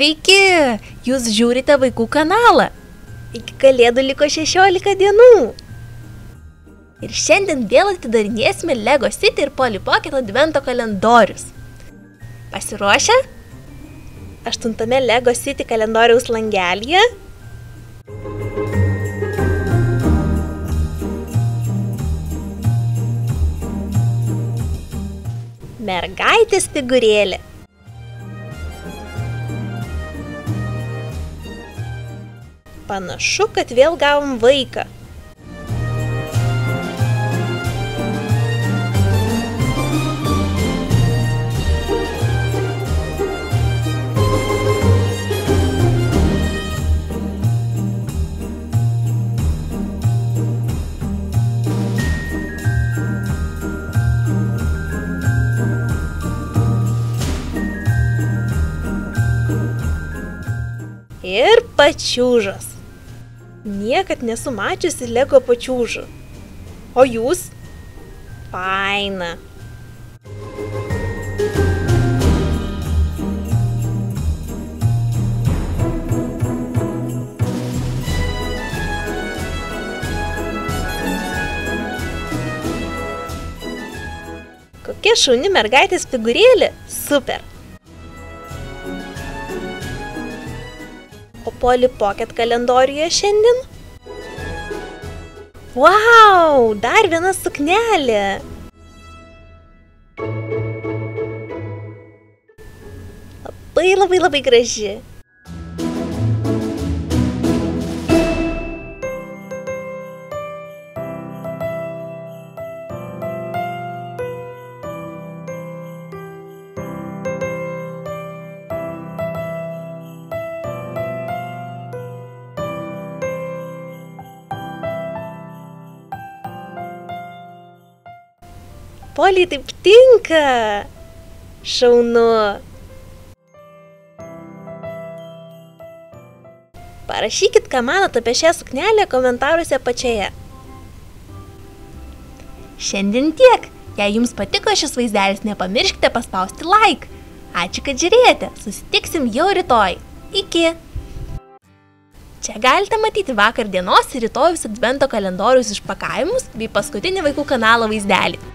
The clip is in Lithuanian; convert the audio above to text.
Sveiki! Jūs žiūrite vaikų kanalą. Iki kalėdų liko 16 dienų. Ir šiandien vėl atidarinėsime Lego City ir Polly Pocket advento kalendorius. Pasiruošę? 8 Lego City kalendoriaus langelyje mergaitės figūrėlė. Panašu, kad vėl gavom vaiką. Ir pačiūžas. Niekad nesu mačiusi Lego pačiūžų. O jūs? Faina. Kokia šauni mergaitės figūrėlė? Super. O Polly Pocket kalendoriuje šiandien? Wow, dar viena suknelė. Labai graži. Polly taip tinka. Šaunu. Parašykit, ką manot apie šią suknelę komentaruose apačioje. Šiandien tiek. Jei jums patiko šis vaizdelis, nepamirškite paspausti like. Ačiū, kad žiūrėjote. Susitiksim jau rytoj. Iki. Čia galite matyti vakar dienos ir rytojus advento kalendorius išpakavimus bei paskutinį vaikų kanalo vaizdelį.